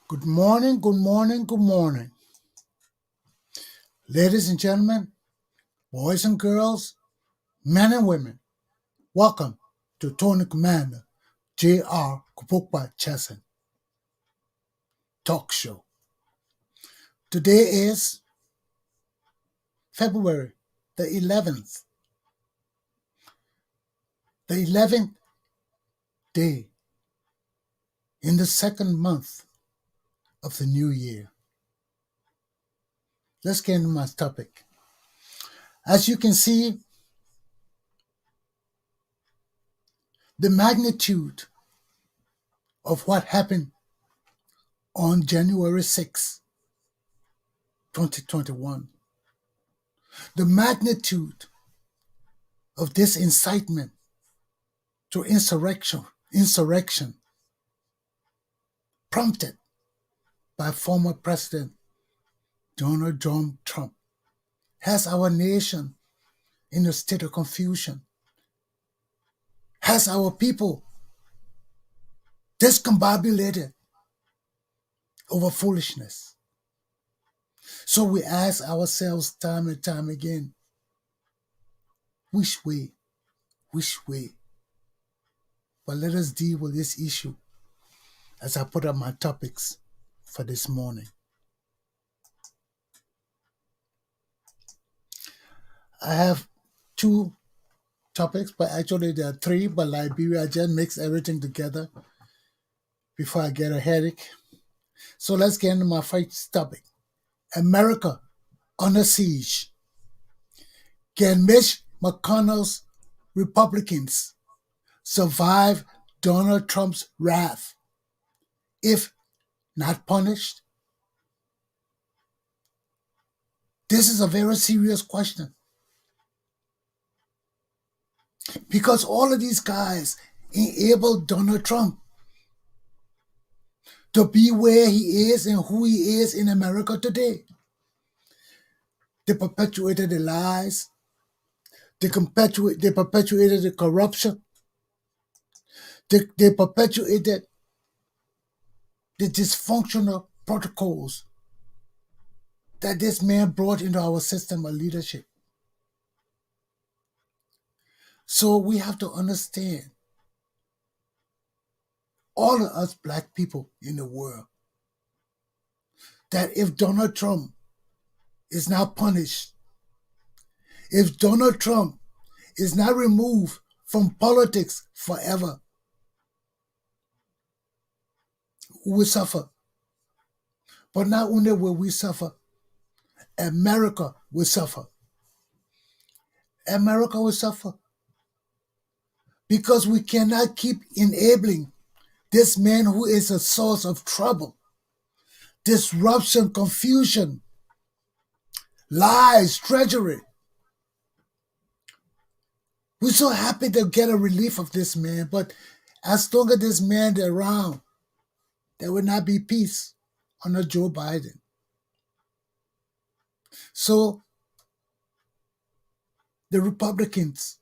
Good morning, good morning, good morning. Ladies and gentlemen, boys and girls, men and women, welcome to Tony Commander J.R. Galpohkpa Chesson talk show. Today is February the 11th, the 11th day in the second month of the new year. Let's get into my topic. As you can see, the magnitude of what happened on January 6, 2021, the magnitude of this incitement to insurrection prompted by former President Donald John Trump has our nation in a state of confusion, has our people discombobulated over foolishness. So we ask ourselves time and time again, which way? But let us deal with this issue as I put up my topics for this morning. I have two topics, but actually there are three, but Liberia just mix everything together before I get a headache. So let's get into my first topic. America under siege. Can Mitch McConnell's Republicans survive Donald Trump's wrath if not punished? This is a very serious question, because all of these guys enabled Donald Trump to be where he is and who he is in America today. They perpetuated the lies. They perpetuated the corruption. They perpetuated the dysfunctional protocols that this man brought into our system of leadership. So we have to understand, all of us black people in the world, that if Donald Trump is not punished, if Donald Trump is not removed from politics forever, we will suffer. But not only will we suffer, America will suffer. America will suffer because we cannot keep enabling this man who is a source of trouble, disruption, confusion, lies, treachery. We're so happy to get a relief of this man, but as long as this man is around, there will not be peace under Joe Biden. So the Republicans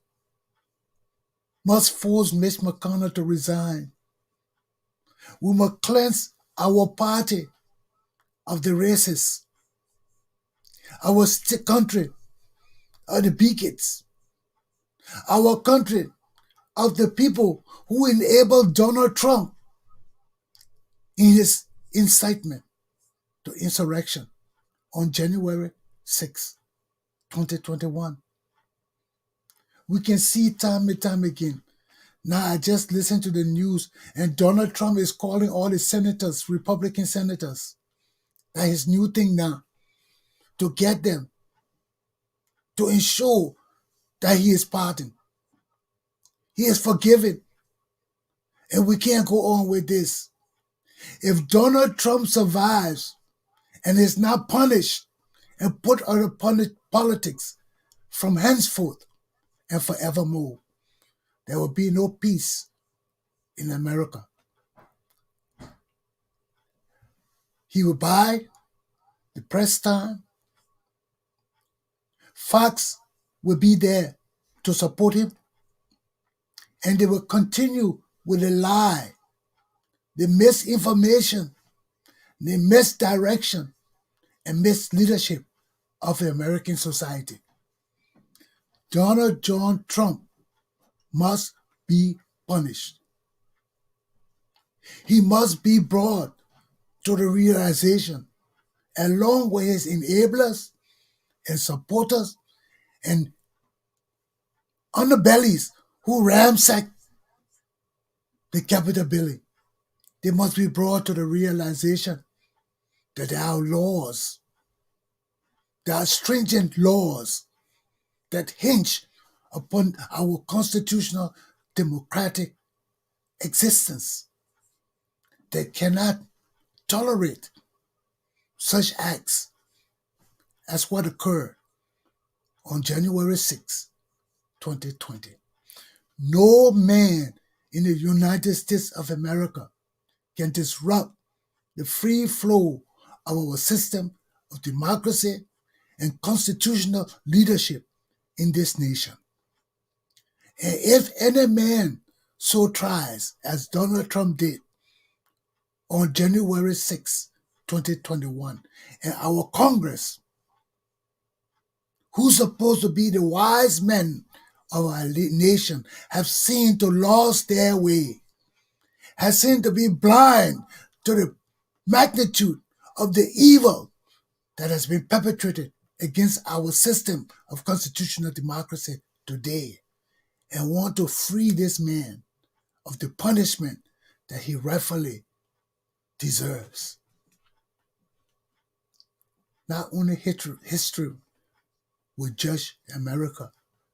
must force Mitch McConnell to resign. We must cleanse our party of the racists, our country of the bigots, our country of the people who enabled Donald Trump in his incitement to insurrection on January 6, 2021. We can see time and time again. Now I just listened to the news and Donald Trump is calling all his senators, Republican senators. That's his new thing now, to get them to ensure that he is pardoned. He is forgiven. And we can't go on with this. If Donald Trump survives and is not punished and put out of politics from henceforth and forevermore, there will be no peace in America. He will buy the press time. Fox will be there to support him. And they will continue with the lie, the misinformation, the misdirection, and misleadership of the American society. Donald John Trump must be punished. He must be brought to the realization, along with his enablers and supporters and underbellies who ransacked the Capitol building. They must be brought to the realization that there are laws, there are stringent laws that hinge upon our constitutional democratic existence that cannot tolerate such acts as what occurred on January 6, 2020. No man in the United States of America can disrupt the free flow of our system of democracy and constitutional leadership in this nation. And if any man so tries, as Donald Trump did on January 6, 2021, and our Congress, who's supposed to be the wise men of our nation, have seemed to lost their way, has seemed to be blind to the magnitude of the evil that has been perpetrated against our system of constitutional democracy today, and want to free this man of the punishment that he rightfully deserves. Not only history will judge America,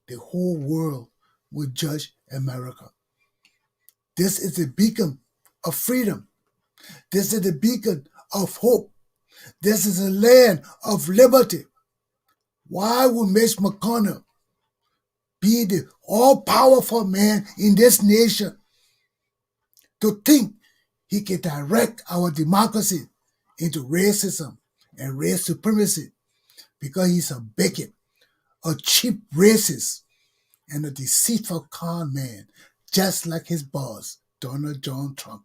the whole world will judge America. This is the beacon of freedom. This is the beacon of hope. This is a land of liberty. Why would Mitch McConnell be the all-powerful man in this nation to think he can direct our democracy into racism and race supremacy because he's a bigot, a cheap racist, and a deceitful con man, just like his boss, Donald John Trump.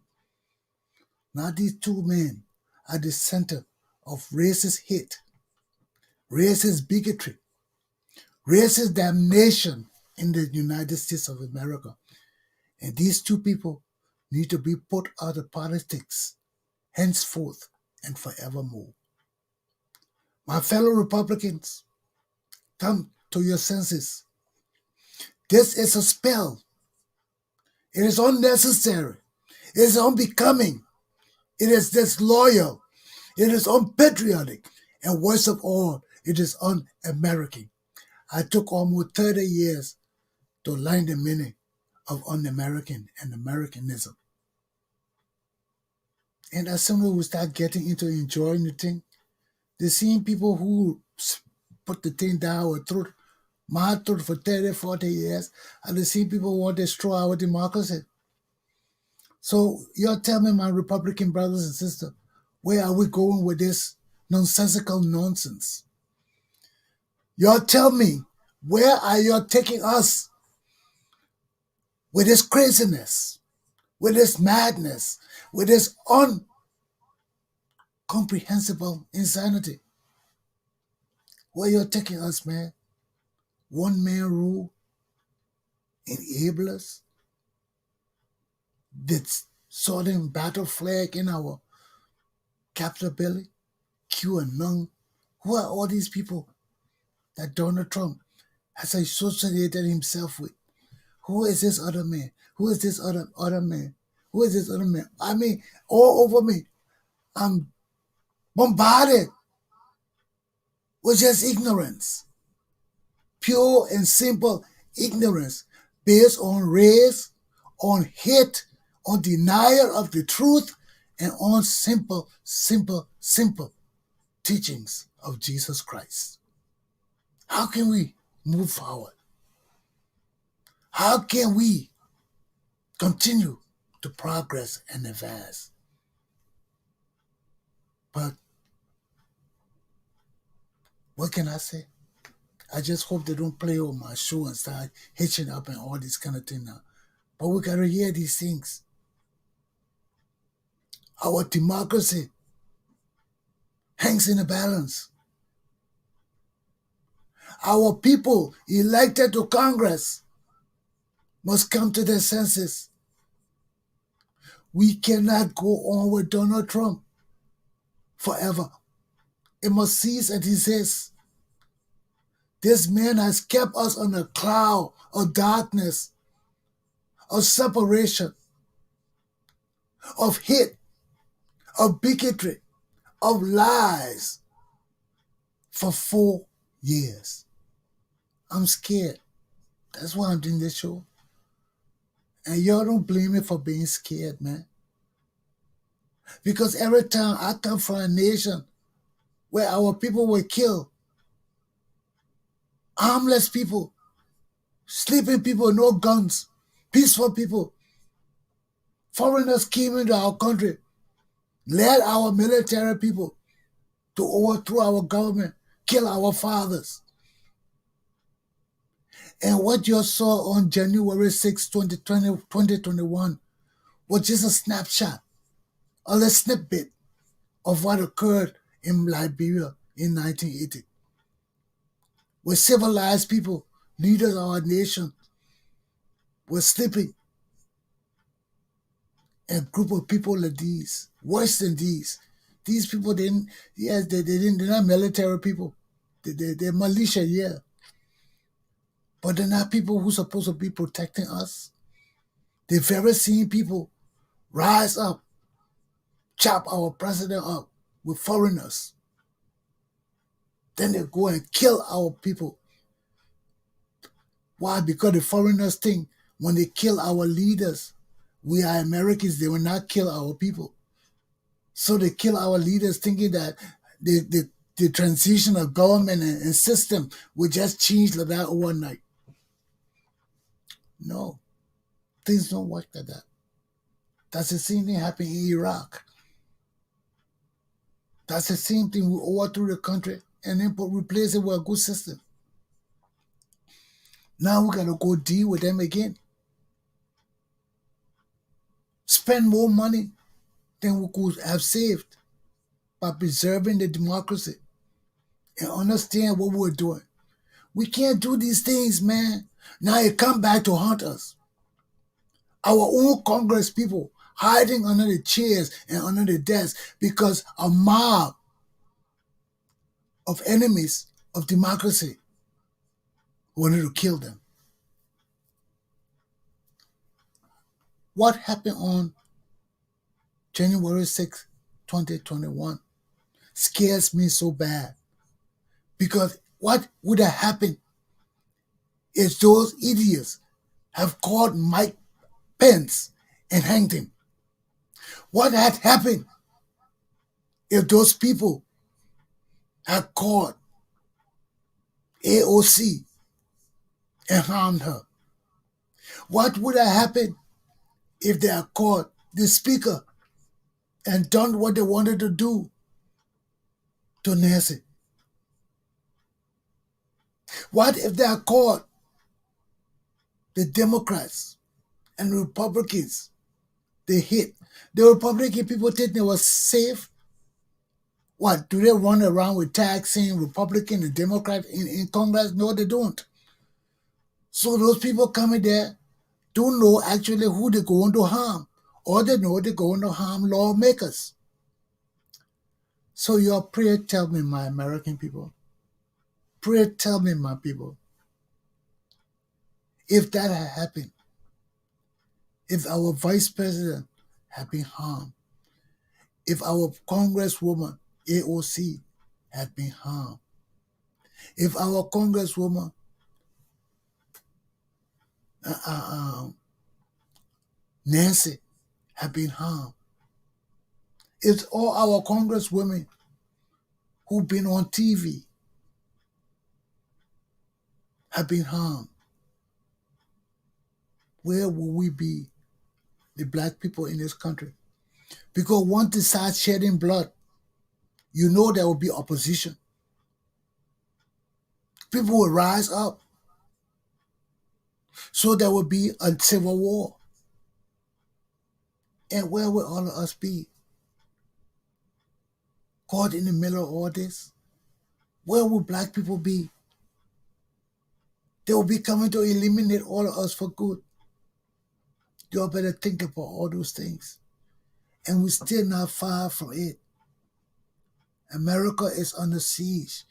Now these two men are the center of racist hate, racist bigotry, racist damnation in the United States of America. And these two people need to be put out of politics henceforth and forevermore. My fellow Republicans, come to your senses. This is a spell. It is unnecessary. It is unbecoming. It is disloyal. It is unpatriotic. And worst of all, it is un-American. I took almost 30 years to learn the meaning of un-American and Americanism. And as soon as we start getting into enjoying the thing, the same people who put the thing down our throat, my throat for 30, 40 years, are the same people who want to destroy our democracy. So y'all tell me, my Republican brothers and sisters, where are we going with this nonsensical nonsense? Y'all tell me, where are y'all taking us with this craziness, with this madness, with this incomprehensible insanity? Where y'all taking us, man? One man rule, enablers, this sordid battle flag in our capital building, QAnon. Who are all these people that Donald Trump has associated himself with? Who is this other man? Who is this other man? Who is this other man? I mean, all over me, I'm bombarded with just ignorance, pure and simple ignorance, based on race, on hate, on denial of the truth, and on simple teachings of Jesus Christ. How can we move forward? How can we continue to progress and advance? But what can I say? I just hope they don't play on my shoe and start hitching up and all this kind of thing now. But we gotta hear these things. Our democracy hangs in a balance. Our people elected to Congress must come to their senses. We cannot go on with Donald Trump forever. It must cease and desist. This man has kept us on a cloud of darkness, of separation, of hate, of bigotry, of lies for 4 years. I'm scared. That's why I'm doing this show. And y'all don't blame me for being scared, man. Because every time I come from a nation where our people were killed, armless people, sleeping people, no guns, peaceful people, foreigners came into our country, led our military people to overthrow our government, kill our fathers. And what you saw on January 6, 2021 was just a snapshot, a little snippet of what occurred in Liberia in 1980. Where civilized people, leaders of our nation, were sleeping. And a group of people like these, worse than these people didn't, yes, they didn't, they're not military people. They're militia, yeah. But they're not people who's supposed to be protecting us. The very same people rise up, chop our president up with foreigners. Then they go and kill our people. Why? Because the foreigners think when they kill our leaders, we are Americans, they will not kill our people. So they kill our leaders thinking that the transition of government and system will just change like that overnight. No, things don't work like that. That's the same thing happened in Iraq. That's the same thing. We overthrew the country and then replace it with a good system. Now we gotta go deal with them again. Spend more money than we could have saved by preserving the democracy and understand what we're doing. We can't do these things, man. Now it come back to haunt us. Our own Congress people hiding under the chairs and under the desks because a mob of enemies of democracy wanted to kill them. What happened on January 6, 2021 scares me so bad. Because what would have happened if those idiots have caught Mike Pence and hanged him? What had happened if those people had caught AOC and harmed her? What would have happened if they had caught the speaker and done what they wanted to do to Nancy? What if they are caught, the Democrats and Republicans, they hit? The Republican people think they were safe. What, do they run around with tags saying Republican and Democrat in Congress? No, they don't. So those people coming there don't know actually who they're going to harm. Or they know they're going to harm lawmakers. So your prayer tell me, my American people, pray tell me, my people, if that had happened, if our vice president had been harmed, if our congresswoman AOC had been harmed, if our congresswoman uh, uh, um, Nancy had been harmed, if all our congresswomen who've been on TV have been harmed, where will we be, the black people in this country? Because once they start shedding blood, you know there will be opposition. People will rise up. So there will be a civil war. And where will all of us be? Caught in the middle of all this? Where will black people be? They will be coming to eliminate all of us for good. You all better think about all those things. And we're still not far from it. America is under siege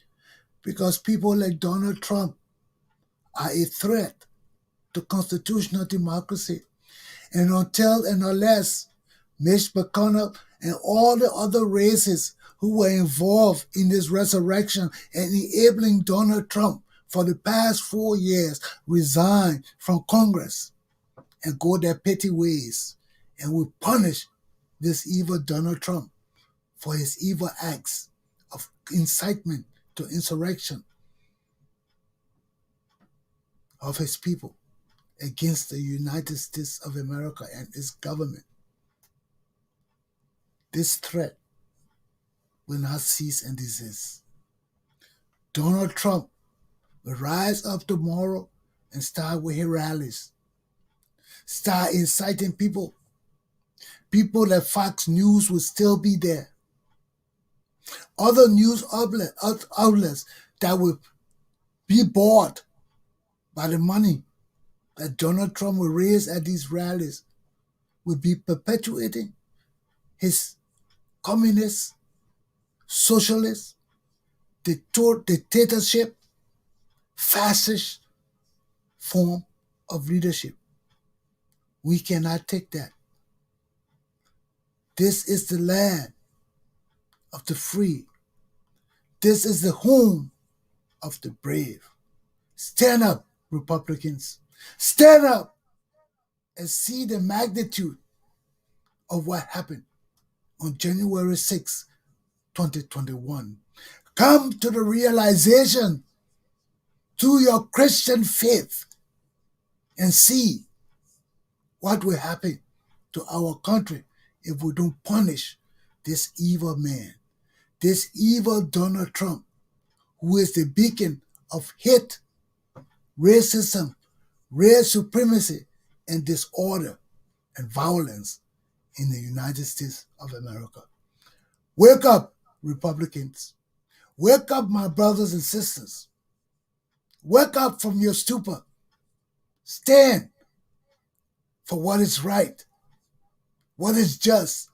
because people like Donald Trump are a threat to constitutional democracy. And until and unless Mitch McConnell and all the other races who were involved in this resurrection and enabling Donald Trump for the past 4 years resign from Congress and go their petty ways, and we punish this evil Donald Trump for his evil acts of incitement to insurrection of his people against the United States of America and its government. This threat will not cease and desist. Donald Trump will rise up tomorrow and start with his rallies. Start inciting people. People that Fox News will still be there. Other news outlets that will be bought by the money that Donald Trump will raise at these rallies will be perpetuating his communist, socialist, dictatorship, fascist form of leadership. We cannot take that. This is the land of the free. This is the home of the brave. Stand up, Republicans. Stand up and see the magnitude of what happened on January 6, 2021. Come to the realization through your Christian faith and see what will happen to our country if we don't punish this evil man, this evil Donald Trump, who is the beacon of hate, racism, race supremacy, and disorder and violence in the United States of America. Wake up, Republicans. Wake up, my brothers and sisters. Wake up from your stupor. Stand for what is right, what is just,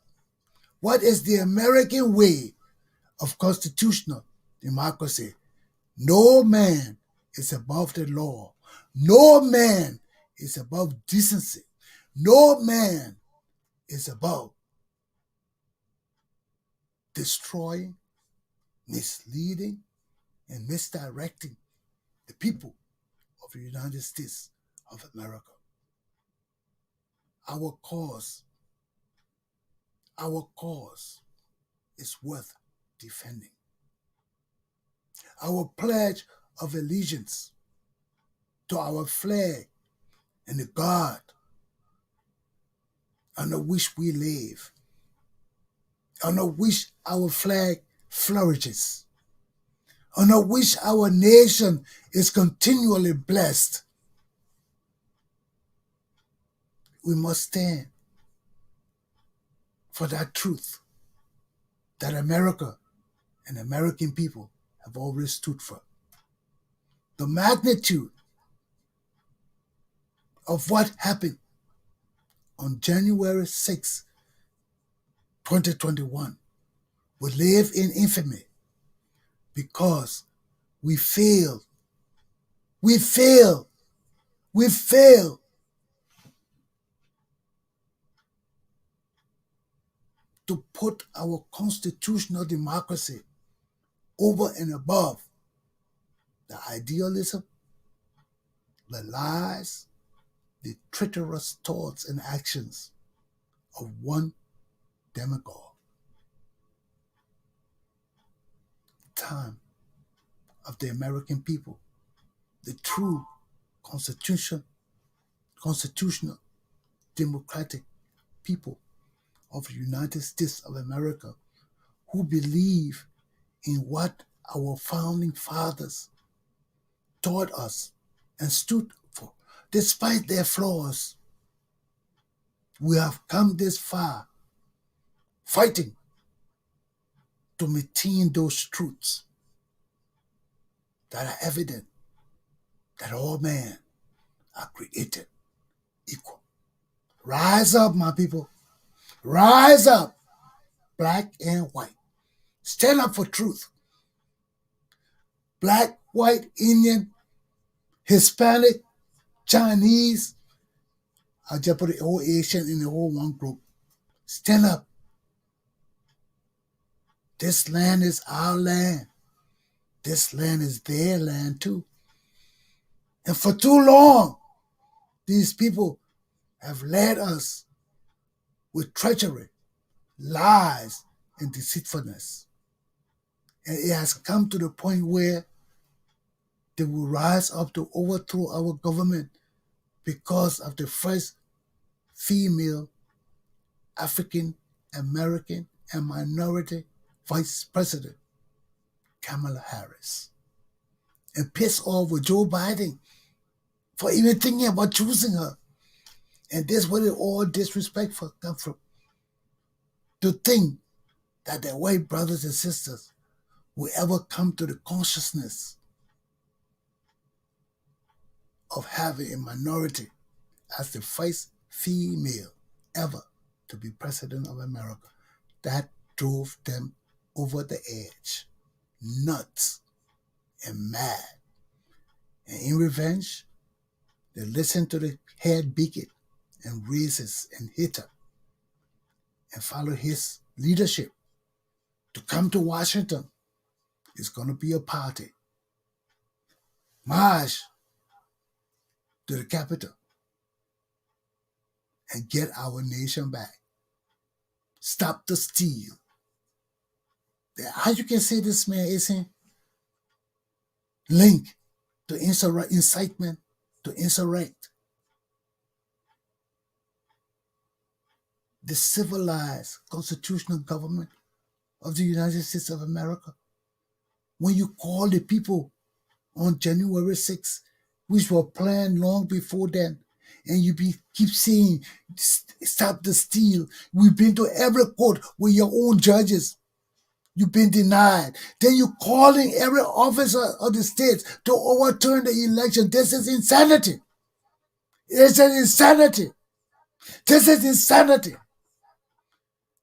what is the American way of constitutional democracy. No man is above the law. No man is above decency. No man is above destroying, misleading, and misdirecting the people of the United States of America. Our cause is worth defending. Our pledge of allegiance to our flag and the God under which we live, under which our flag flourishes, under which our nation is continually blessed. We must stand for that truth that America and American people have always stood for. The magnitude of what happened on January 6, 2021 will live in infamy because we failed. We failed. We failed to put our constitutional democracy over and above the idealism, the lies, the treacherous thoughts and actions of one demagogue. Time of the American people, the true constitutional democratic people of the United States of America who believe in what our founding fathers taught us and stood for. Despite their flaws, we have come this far fighting to maintain those truths that are evident that all men are created equal. Rise up, my people. Rise up, black and white. Stand up for truth. Black, white, Indian, Hispanic, Chinese. I just put the whole Asian in the whole one group. Stand up. This land is our land. This land is their land too. And for too long, these people have led us with treachery, lies, and deceitfulness. And it has come to the point where they will rise up to overthrow our government because of the first female African American and minority vice president, Kamala Harris. And piss off with Joe Biden for even thinking about choosing her. And this is where all disrespectful come from. To think that their white brothers and sisters will ever come to the consciousness of having a minority as the first female ever to be president of America. That drove them over the edge, nuts and mad. And in revenge, they listened to the head bigot and racist and hater and follow his leadership to come to Washington. It's going to be a party. March to the Capitol and get our nation back. Stop the steal. How you can say this man isn't linked to incitement to insurrect the civilized constitutional government of the United States of America? When you call the people on January 6th, which were planned long before then, and you keep saying, stop the steal. We've been to every court with your own judges. You've been denied. Then you're calling every officer of the states to overturn the election. This is insanity. It's an insanity. This is insanity.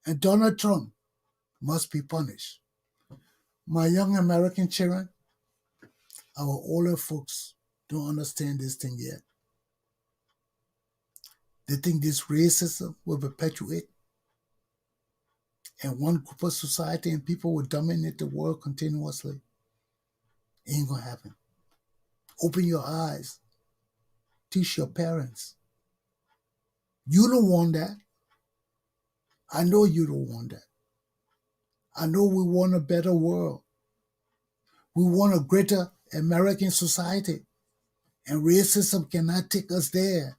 And Donald Trump must be punished. My young American children, our older folks don't understand this thing yet. They think this racism will perpetuate and one group of society and people will dominate the world continuously. It ain't gonna happen. Open your eyes. Teach your parents. You don't want that. I know you don't want that. I know we want a better world. We want a greater American society. And racism cannot take us there.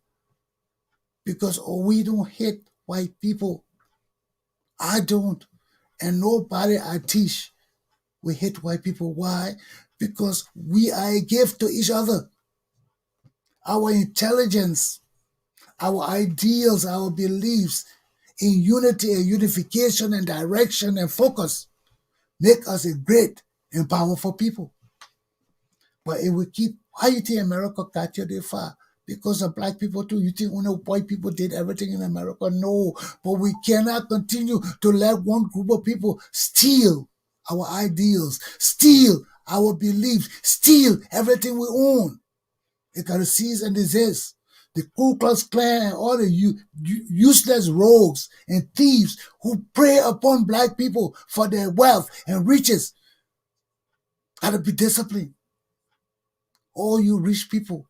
Because we don't hate white people. I don't. And nobody I teach will hate white people. Why? Because we are a gift to each other. Our intelligence, our ideals, our beliefs in unity and unification and direction and focus make us a great and powerful people. But if we keep, why you think America got you there far? Because of black people too. You think only white people did everything in America? No. But we cannot continue to let one group of people steal our ideals, steal our beliefs, steal everything we own. It got to cease and desist. The Ku Klux Klan and all the useless rogues and thieves who prey upon black people for their wealth and riches got to be disciplined. All you rich people,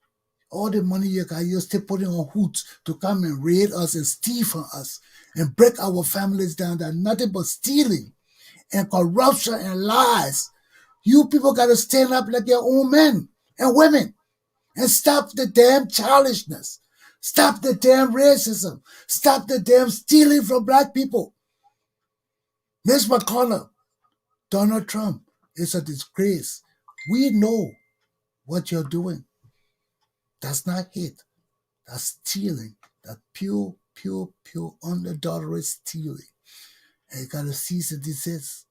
all the money you got, you're still putting on hoods to come and raid us and steal from us and break our families down. That nothing but stealing and corruption and lies. You people got to stand up like your own men and women and stop the damn childishness. Stop the damn racism. Stop the damn stealing from black people. Mitch McConnell, Donald Trump, it's a disgrace. We know what you're doing. That's not hate. That's stealing. That's pure, unadulterated stealing. And you gotta cease and desist.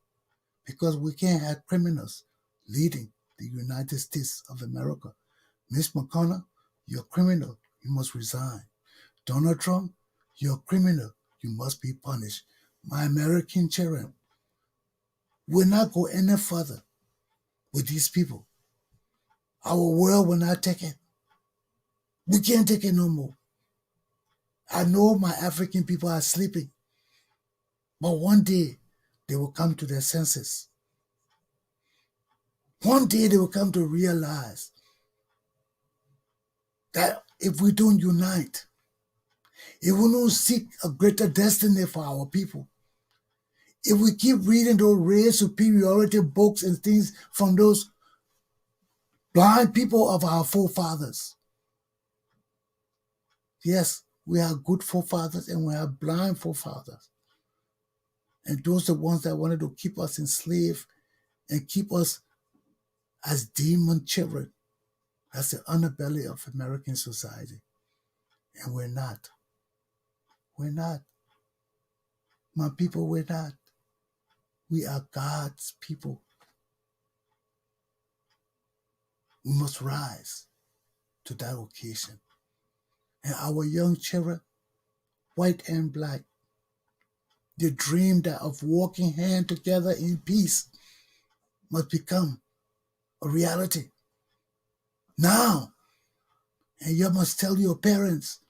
Because we can't have criminals leading the United States of America. Mitch McConnell, you're a criminal. You must resign. Donald Trump, you're a criminal. You must be punished. My American children will not go any further with these people. Our world will not take it. We can't take it no more. I know my African people are sleeping, but one day they will come to their senses. One day they will come to realize that if we don't unite, if we don't seek a greater destiny for our people, if we keep reading those race superiority books and things from those blind people of our forefathers. Yes, we have good forefathers and we have blind forefathers. And those are the ones that wanted to keep us enslaved and keep us as demon children. That's the underbelly of American society. And we're not. We're not. My people, we're not. We are God's people. We must rise to that occasion. And our young children, white and black, the dream that of walking hand together in peace must become a reality now. And you must tell your parents,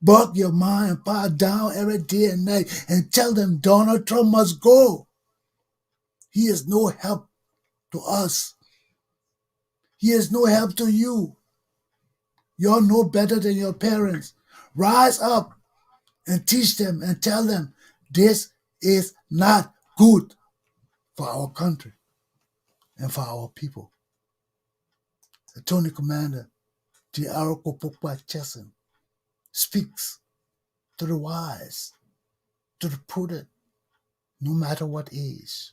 buck your mind and power down every day and night and tell them Donald Trump must go. He is no help to us. He is no help to you. You're no better than your parents. Rise up and teach them and tell them this is not good for our country and for our people. The Tony Commander, Galpohkpa Chesson, speaks to the wise, to the prudent, no matter what age.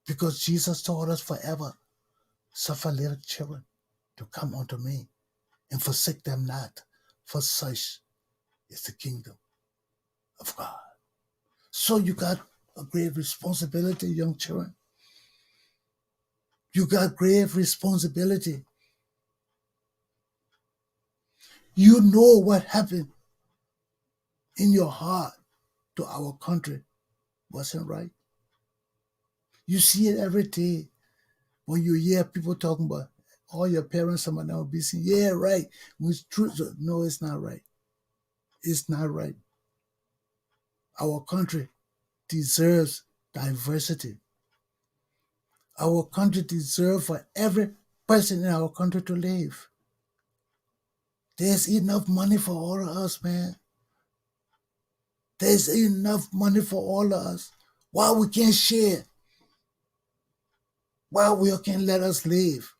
Because Jesus taught us forever, suffer little children to come unto me and forsake them not, for such is the kingdom of God. So you got a great responsibility, young children. You got grave responsibility. You know what happened in your heart to our country wasn't right. You see it every day when you hear people talking about all your parents, some of them will be saying, yeah, right. It's true. No, it's not right. It's not right. Our country deserves diversity. Our country deserves for every person in our country to live. There's enough money for all of us, man. There's enough money for all of us. Why we can't share? Why we can't let us live?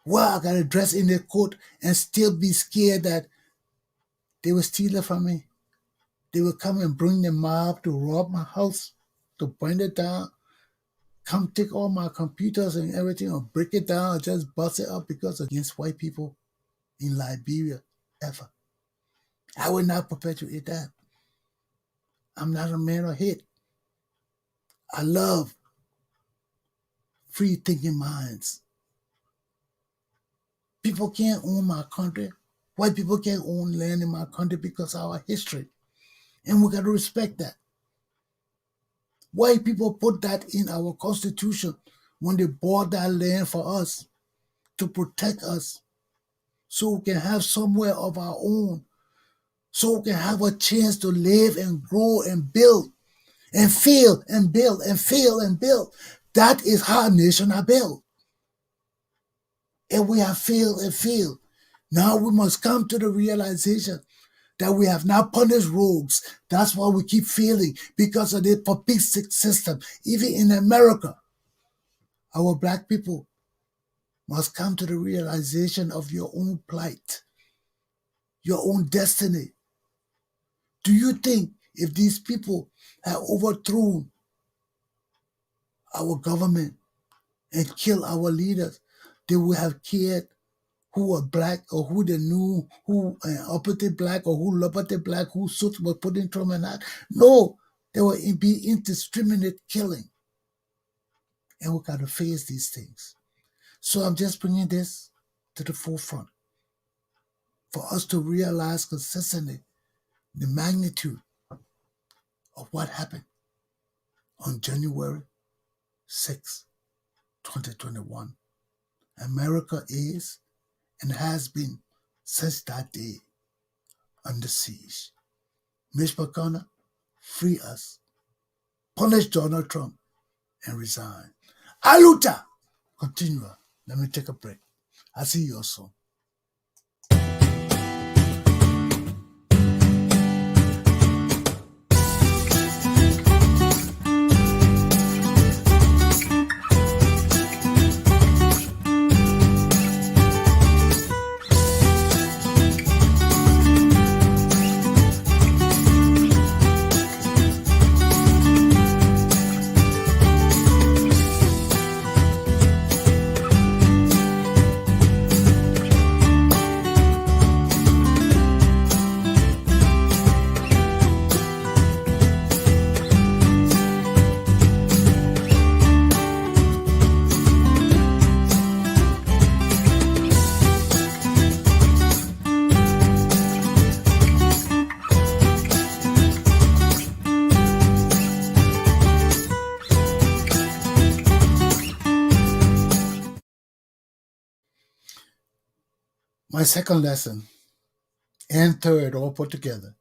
Why I gotta dress in a coat and still be scared that They will steal it from me. They will come and bring the mob to rob my house, to burn it down, come take all my computers and everything or break it down or just bust it up because against white people in Liberia ever. I will not perpetuate that. I'm not a man of hate. I love free thinking minds. People can't own my country. White people can't own land in my country because of our history. And we got to respect that. White people put that in our constitution when they bought that land for us to protect us so we can have somewhere of our own, so we can have a chance to live and grow and build and feel and build and feel and build. That is how a nation are built. And we have failed and failed. Now we must come to the realization that we have not punished rogues. That's why we keep failing, because of the public system. Even in America, our black people must come to the realization of your own plight, your own destiny. Do you think if these people had overthrown our government and killed our leaders, they would have cared who were black or who they knew, who operated black or who operated black, who suits were put in trauma and that? No, there will be indiscriminate killing. And we got to face these things. So I'm just bringing this to the forefront for us to realize consistently the magnitude of what happened on January 6, 2021. America is and has been since that day under siege. Mitch McConnell, free us, punish Donald Trump, and resign. Aluta! Continue. Let me take a break. I'll see you soon. My second lesson, and third, all put together.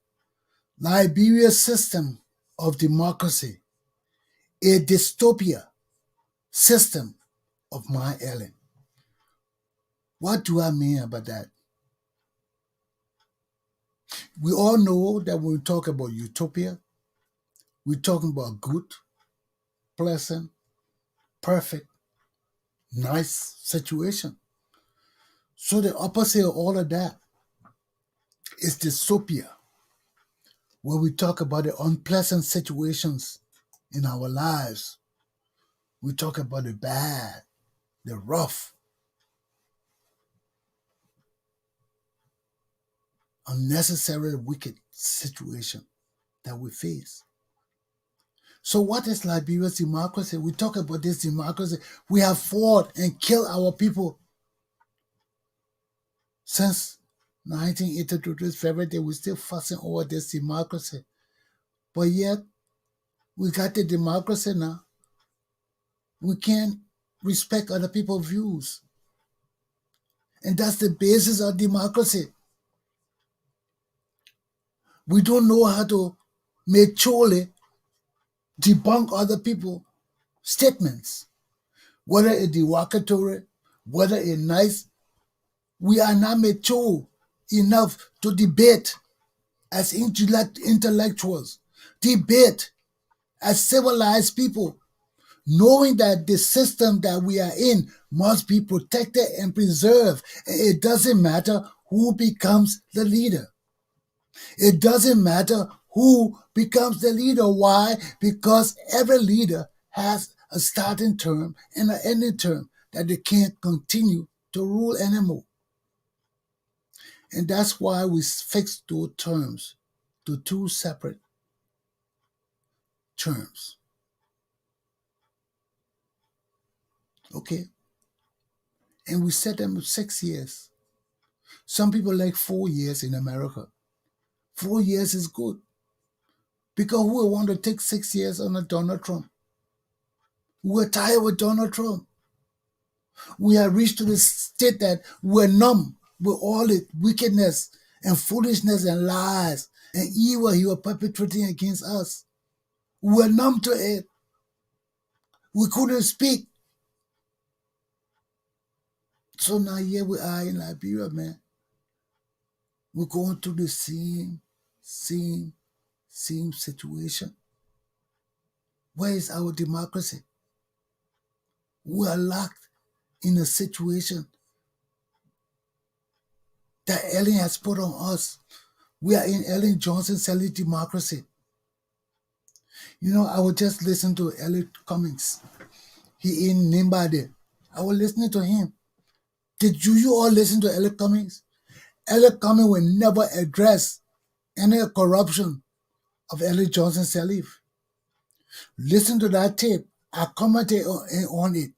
Liberia's system of democracy, a dystopia system of my Ellen. What do I mean by that? We all know that when we talk about utopia, we're talking about good, pleasant, perfect, nice situation. So the opposite of all of that is dystopia, where we talk about the unpleasant situations in our lives. We talk about the bad, the rough, unnecessary, wicked situation that we face. So what is Liberia's democracy? We talk about this democracy. We have fought and killed our people since 1982 to this very day. We're still fussing over this democracy. But yet, we got the democracy now. We can't respect other people's views. And that's the basis of democracy. We don't know how to maturely debunk other people's statements, whether it's derogatory, whether it's nice. We are not mature enough to debate as intellectuals, debate as civilized people, knowing that the system that we are in must be protected and preserved. It doesn't matter who becomes the leader. It doesn't matter who becomes the leader. Why? Because every leader has a starting term and an ending term that they can't continue to rule anymore. And that's why we fixed those terms to two separate terms. Okay? And we set them 6 years. Some people like 4 years in America. 4 years is good. Because who would want to take 6 years on a Donald Trump? We're tired with Donald Trump. We have reached to the state that we're numb with all the wickedness and foolishness and lies and evil he was perpetrating against us. We're numb to it. We couldn't speak. So now here we are in Liberia, man. We're going through the same situation. Where is our democracy? We are locked in a situation that Ellen has put on us. We are in Ellen Johnson Sally democracy. You know, I would just listen to Elliot Cummings. He in Nimbade. I was listening to him. Did you all listen to Elliot Cummings? Elliot Cummings will never address any corruption of Elliot Johnson Sirleaf. Listen to that tape. I commented on it.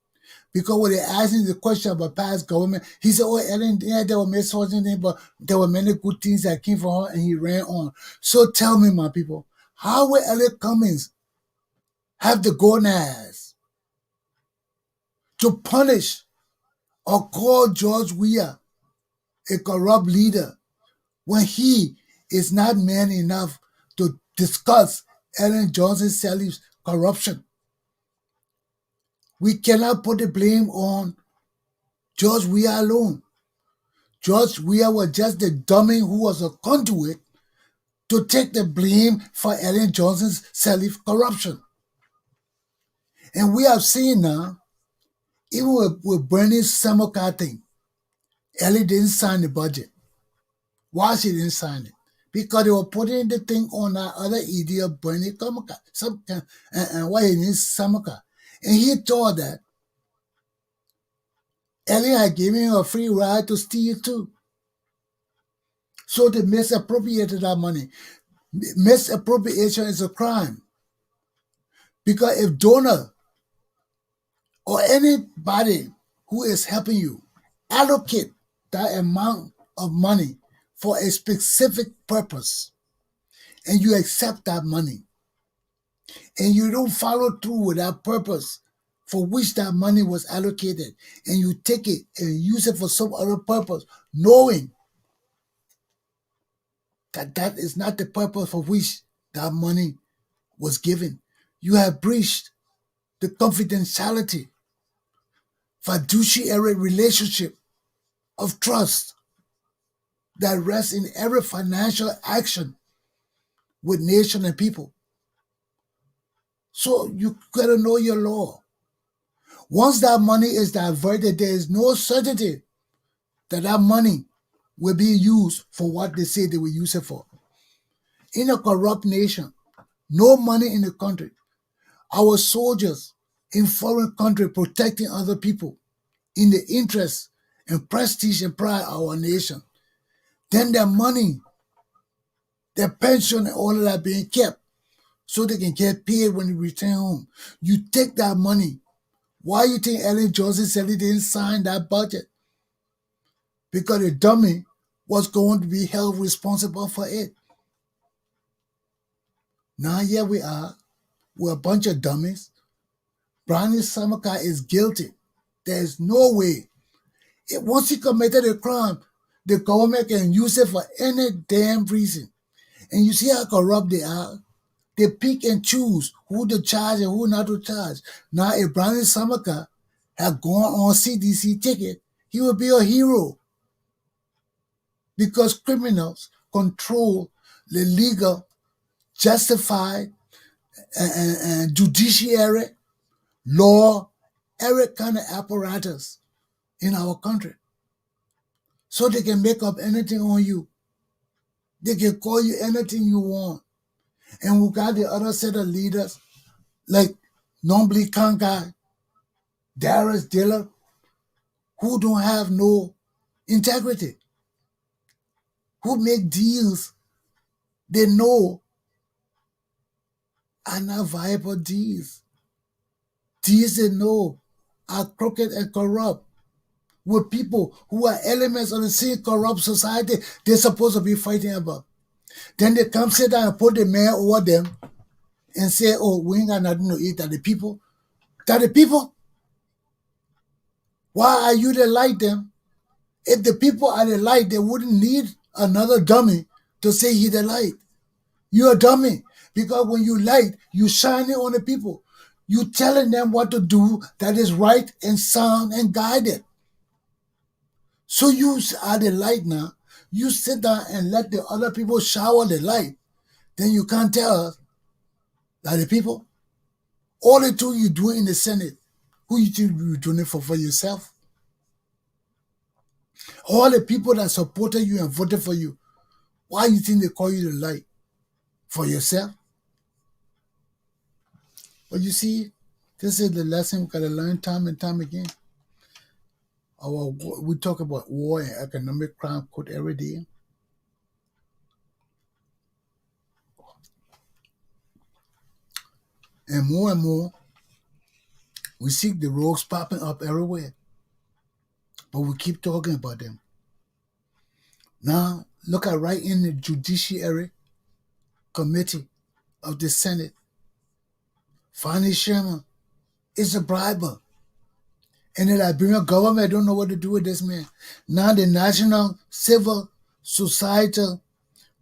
Because when they asked him the question about past government, he said, oh, Ellen, yeah, there were misfortunes, but there were many good things that came from her, and he ran on. So tell me, my people, how will Elliot Cummings have the gonads to punish or call George Weah a corrupt leader when he is not man enough to discuss Ellen Johnson Sirleaf's corruption? We cannot put the blame on George Weah alone. George Weah was just the dummy who was a conduit to take the blame for Ellen Johnson Sirleaf's corruption. And we have seen now, even with Bernie Samoka thing, Ellie didn't sign the budget. Why she didn't sign it? Because they were putting the thing on that other idiot Bernie Samoka, and why he needs Samoka. And he thought that Ellie had given him a free ride to steal too. So they misappropriated that money. Misappropriation is a crime. Because if donor or anybody who is helping you allocate that amount of money for a specific purpose, and you accept that money, and you don't follow through with that purpose for which that money was allocated, and you take it and use it for some other purpose, knowing that that is not the purpose for which that money was given, you have breached the confidentiality, fiduciary relationship of trust that rests in every financial action with nation and people. So you gotta know your law. Once that money is diverted, there is no certainty that that money will be used for what they say they will use it for. In a corrupt nation, no money in the country. Our soldiers in foreign country protecting other people in the interest and prestige and pride of our nation. Then their money, their pension and all of that being kept so they can get paid when they return home. You take that money. Why you think Ellen Johnson said he didn't sign that budget? Because the dummy was going to be held responsible for it. Now here we are. We're a bunch of dummies. Brownie Samaka is guilty. There is no way. Once he committed a crime, the government can use it for any damn reason. And you see how corrupt they are? They pick and choose who to charge and who not to charge. Now, if Brownie Samaka had gone on CDC ticket, he would be a hero. Because criminals control the legal, justified, and judiciary, law, every kind of apparatus in our country. So they can make up anything on you. They can call you anything you want. And we got the other set of leaders like Nombly Kankai, Darius Diller, who don't have no integrity, who make deals they know are not viable deals. Deals they know are crooked and corrupt with people who are elements of the same corrupt society they're supposed to be fighting about. Then they come sit down and put the mayor over them and say, oh, we ain't got nothing to eat. That the people. That the people. Why are you the light them? If the people are the light, they wouldn't need another dummy to say he the light. You're a dummy. Because when you light, you shine it on the people. You telling them what to do that is right and sound and guided. So you are the light now. You sit down and let the other people shower the light. Then you can't tell us that the people, all the two you do in the Senate, who you think you're doing it for yourself? All the people that supported you and voted for you, why you think they call you the light? For yourself? But you see, this is the lesson we gotta learn time and time again. We talk about war and economic crime code every day. And more, we see the rogues popping up everywhere. But we keep talking about them. Now, look at right in the Judiciary Committee of the Senate. Fannie Sherman is a briber. And the Liberian government don't know what to do with this man. Now the National Civil Societal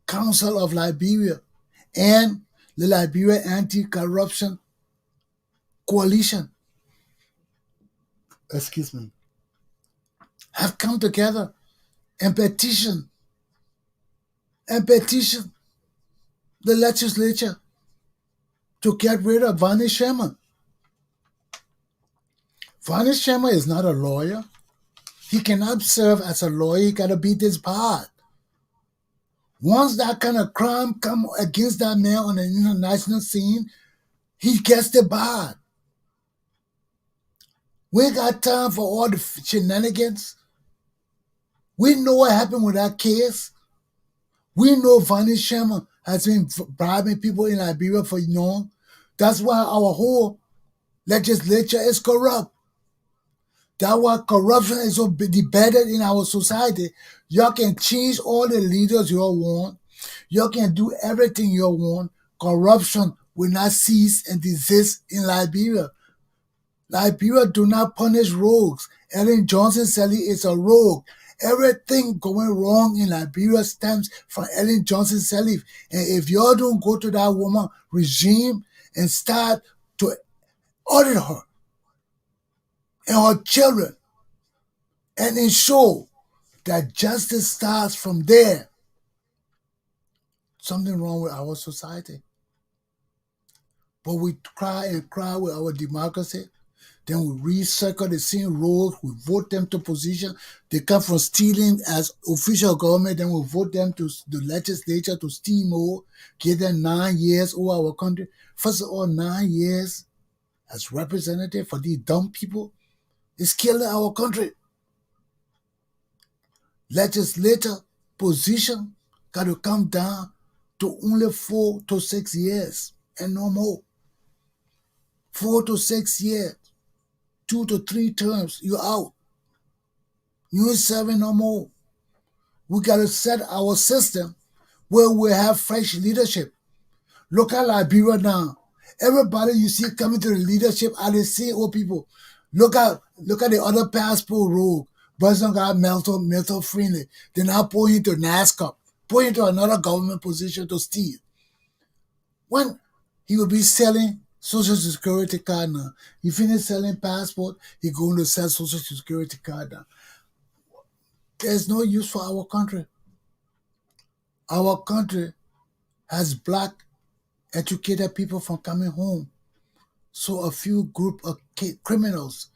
Council of Liberia and the Liberia Anti-Corruption Coalition, excuse me, have come together and petition the legislature to get rid of Fannie Sherman. Fannie Sherman is not a lawyer. He cannot serve as a lawyer. He got to be disbarred. Once that kind of crime come against that man on the international scene, he gets debarred. We ain't got time for all the shenanigans. We know what happened with that case. We know Fannie Sherman has been bribing people in Liberia for long. That's why our whole legislature is corrupt. That's why corruption is so embedded in our society. Y'all can change all the leaders you all want. Y'all can do everything you all want. Corruption will not cease and desist in Liberia. Liberia do not punish rogues. Ellen Johnson Sirleaf is a rogue. Everything going wrong in Liberia stems from Ellen Johnson Sirleaf. And if y'all don't go to that woman regime and start to audit her and her children and ensure that justice starts from there, something wrong with our society. But we cry and cry with our democracy. Then we recircle the same roles. We vote them to position. They come from stealing as official government. Then we vote them to the legislature to steamroll, give them 9 years over our country. First of all, 9 years as representative for these dumb people is killing our country. Legislature position got to come down to only 4 to 6 years and no more. 4 to 6 years. 2 to 3 terms, you're out. You ain't serving no more. We got to set our system where we have fresh leadership. Look at Liberia now. Everybody you see coming to the leadership are the same old people. Look at the other passport rogue. President got Milton Friendly. They now pull into NASCAR, pull into another government position to steal. When he will be selling Social Security card now. He finished selling passport, he going to sell Social Security card now. There's no use for our country. Our country has black educated people from coming home. So a few group of criminals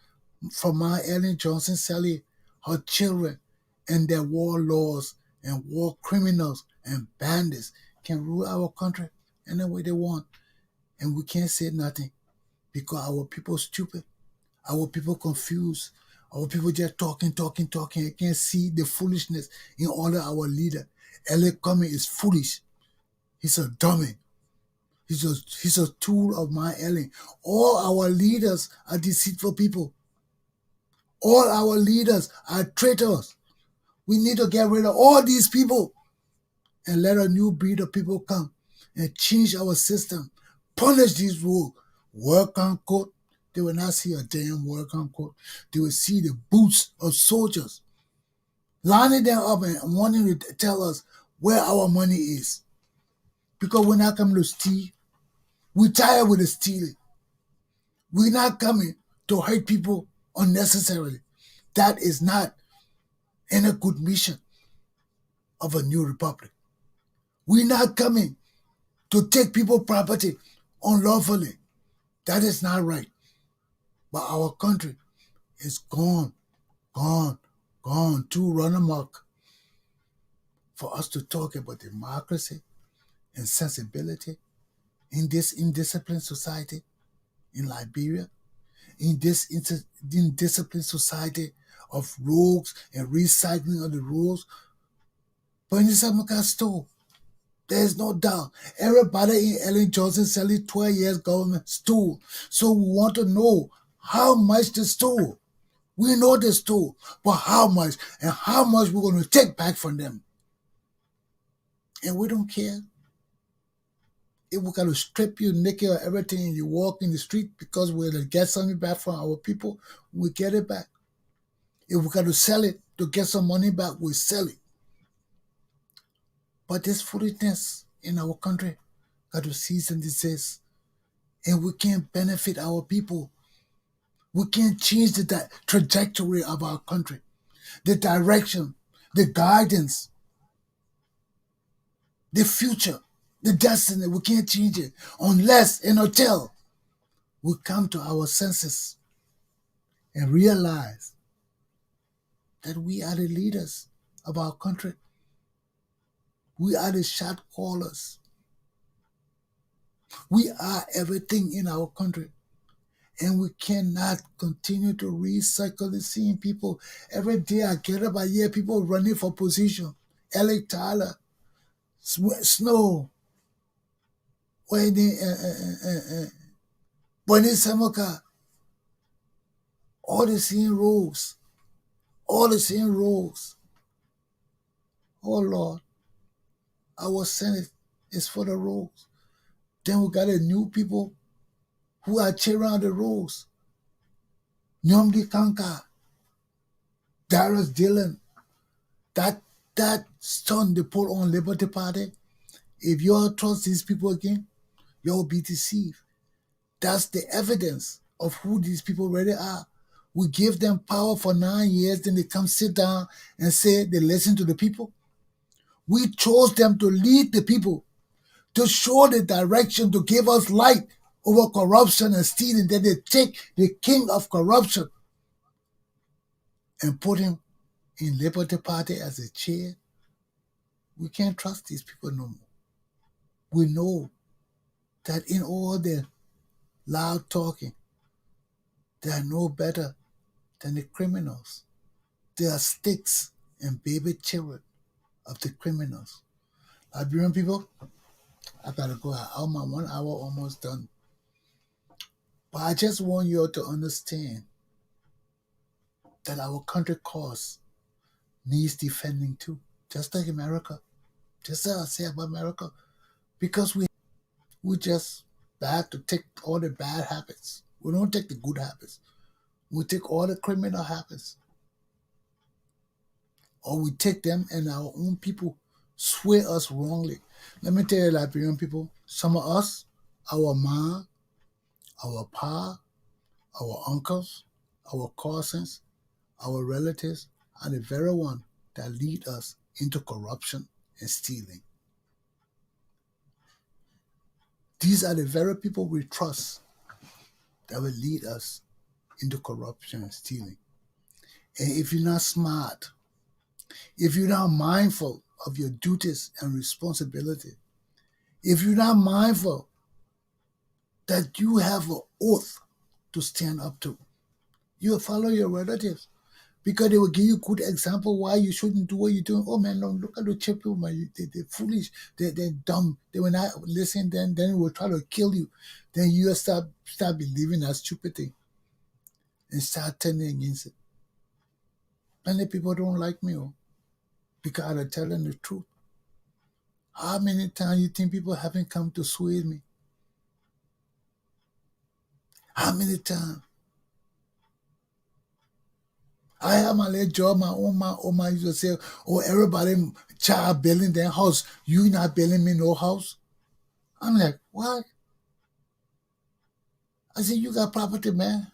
from my Ellen Johnson Sirleaf, her children, and their war laws and war criminals and bandits can rule our country any way they want, and we can't say nothing because our people stupid, our people confused, our people just talking, talking, talking. I can't see the foolishness in all of our leader. L.A. Cumming is foolish. He's a dummy. He's a tool of my Ellen. All our leaders are deceitful people. All our leaders are traitors. We need to get rid of all these people and let a new breed of people come and change our system. Punish these rules. Work on court. They will not see a damn work on court. They will see the boots of soldiers lining them up and wanting to tell us where our money is. Because we're not coming to steal. We're tired with the stealing. We're not coming to hurt people unnecessarily. That is not in a good mission of a new republic. We're not coming to take people's property unlawfully. That is not right. But our country is gone, gone, gone to run amok for us to talk about democracy and sensibility in this indisciplined society in Liberia, in this indisciplined society of rogues and recycling of the rules. But in this stole. There is no doubt. Everybody in Ellen Johnson selling 12 years government stole. So we want to know how much they stole. We know they stole, but how much and how much we're going to take back from them. And we don't care. If we got to strip you naked or everything and you walk in the street because we're going to get something back from our people, we get it back. If we got to sell it to get some money back, we sell it. But this foolishness in our country got to cease and desist. And we can't benefit our people. We can't change the trajectory of our country, the direction, the guidance, the future, the destiny. We can't change it unless and until we come to our senses and realize that we are the leaders of our country. We are the shot callers. We are everything in our country. And we cannot continue to recycle the same people. Every day I get up, I hear people running for position. Alec Tyler, Snow, Wendy Samoka, all the same roles. All the same roles. Oh Lord, our Senate is for the roles. Then we got a new people who are cheering on the roles. Nyomdi Kanka, Darius Dillon, that son they put on Liberty Party. If you all trust these people again, you'll be deceived. That's the evidence of who these people really are. We give them power for 9 years, then they come sit down and say they listen to the people. We chose them to lead the people, to show the direction, to give us light over corruption and stealing. Then they take the king of corruption and put him in Liberty Party as a chair. We can't trust these people no more. We know that in all their loud talking, they are no better than the criminals. They are sticks and baby children of the criminals. Liberian people, I gotta go out. My 1 hour almost done. But I just want you all to understand that our country cause needs defending too. Just like America. Just as I say about America. Because we just bad to take all the bad habits. We don't take the good habits. We take all the criminal habits. Or we take them and our own people sway us wrongly. Let me tell you, Liberian people, some of us, our mom, our pa, our uncles, our cousins, our relatives are the very one that lead us into corruption and stealing. These are the very people we trust that will lead us into corruption and stealing. And if you're not smart, if you're not mindful of your duties and responsibility, if you're not mindful that you have an oath to stand up to, you'll follow your relatives because they will give you good example why you shouldn't do what you're doing. Oh man, no, look at the cheap people, man. They're foolish. They're dumb. They will not listen. Then they will try to kill you. Then you start believing that stupid thing and start turning against it. Many people don't like me because I'm telling the truth. How many times you think people haven't come to sway me? How many times? I have my little job, my own man used to say, oh, everybody child building their house. You not building me no house? I'm like, what? I said, you got property, man.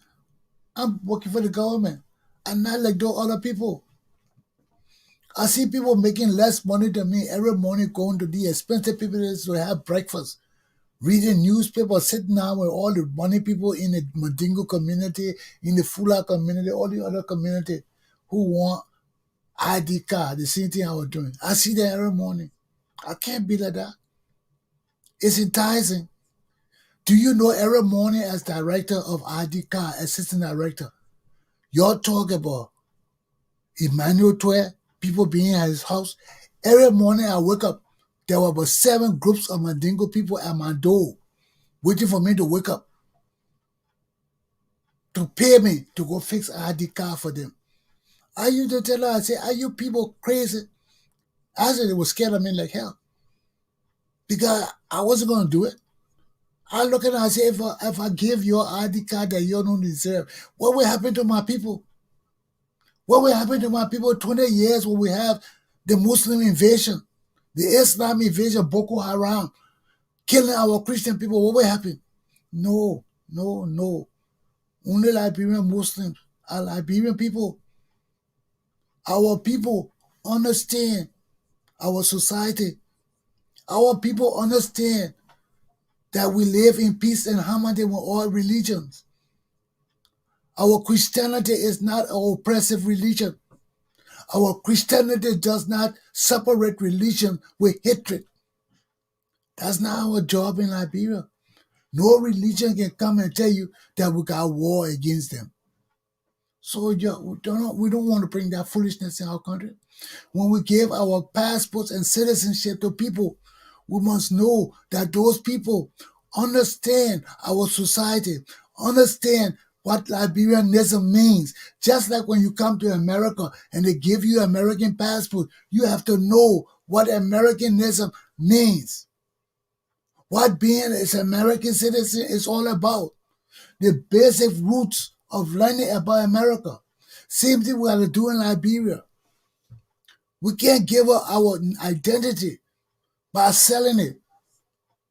I'm working for the government. I'm not like those other people. I see people making less money than me every morning going to the expensive people to have breakfast, reading newspaper, sitting down with all the money people in the Mandingo community, in the Fula community, all the other community who want ID card, the same thing I was doing. I see that every morning. I can't be like that. It's enticing. Do you know every morning as director of ID card, assistant director, you're talking about Emmanuel Twe, people being at his house. Every morning I wake up, there were about 7 groups of Mandingo people at my door waiting for me to wake up to pay me to go fix ID card for them. I used to tell her, I said, are you people crazy? I said they were scared of me like hell because I wasn't going to do it. I look at her and say, if I give your ID card that you don't deserve, what will happen to my people? What will happen to my people 20 years when we have the Muslim invasion, the Islam invasion, Boko Haram, killing our Christian people? What will happen? No, no, no. Only Liberian Muslims are Liberian people. Our people understand our society. Our people understand that we live in peace and harmony with all religions. Our Christianity is not an oppressive religion. Our Christianity does not separate religion with hatred. That's not our job in Liberia. No religion can come and tell you that we got war against them. So we don't want to bring that foolishness in our country. When we give our passports and citizenship to people, we must know that those people understand our society, understand what Liberianism means. Just like when you come to America and they give you American passport, you have to know what Americanism means. What being an American citizen is all about. The basic roots of learning about America. Same thing we have to do in Liberia. We can't give up our identity by selling it.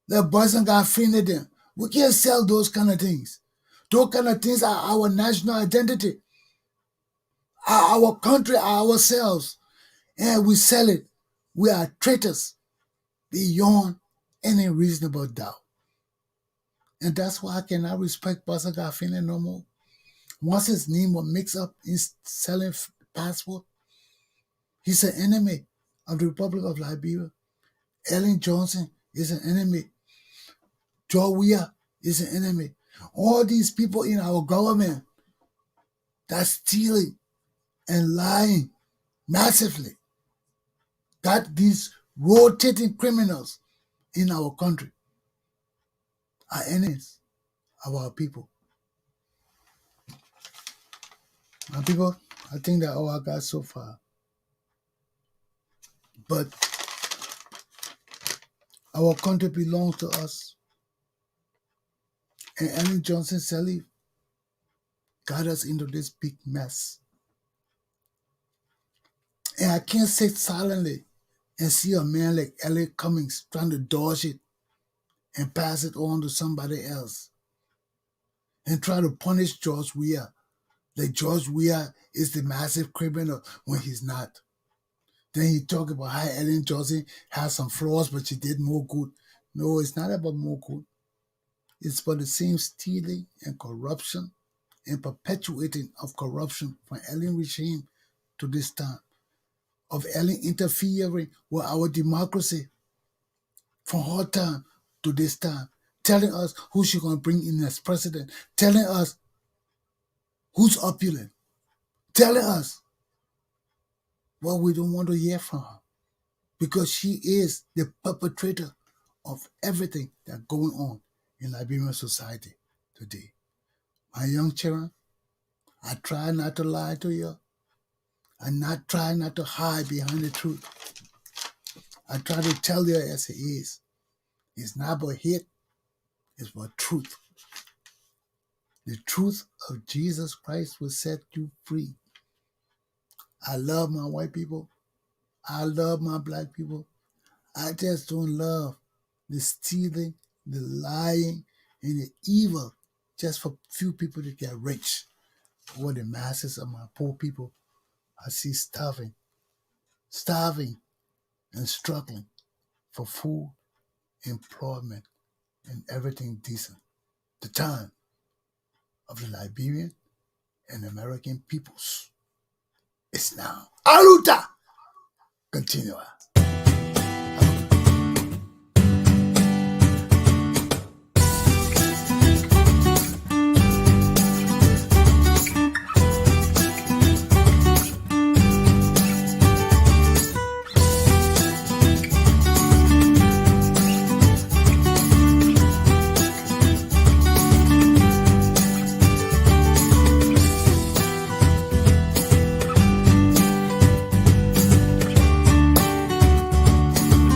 The person got offended them. We can't sell those kind of things. Those kind of things are our national identity, are our country, are ourselves. And we sell it. We are traitors beyond any reasonable doubt. And that's why I cannot respect Pastor Garfinkel no more. Once his name was mixed up in selling passport, he's an enemy of the Republic of Liberia. Ellen Johnson is an enemy. Joe Weah is an enemy. All these people in our government that's stealing and lying massively got these rotating criminals in our country are enemies of our people. My people, I think that all I got so far. But our country belongs to us. And Ellen Johnson Sirleaf got us into this big mess. And I can't sit silently and see a man like Elliot Cummings trying to dodge it and pass it on to somebody else and try to punish George Weah. Like George Weah is the massive criminal when he's not. Then he talk about how Ellen Johnson has some flaws, but she did more good. No, it's not about more good. It's about the same stealing and corruption and perpetuating of corruption from Ellen regime to this time. of alien interfering with our democracy from hard time to this time, telling us who she's going to bring in as president, telling us who's opulent, telling us what we don't want to hear from her because she is the perpetrator of everything that's going on in Liberian society today. My young children, I try not to lie to you. I try not to hide behind the truth. I try to tell you as it is. It's not about hate, it's about truth. The truth of Jesus Christ will set you free. I love my white people. I love my black people. I just don't love the stealing, the lying, and the evil just for few people to get rich. Or the masses of my poor people I see starving and struggling for food, employment, and everything decent. The time of the Liberian and American peoples is now. Aluta! Continua.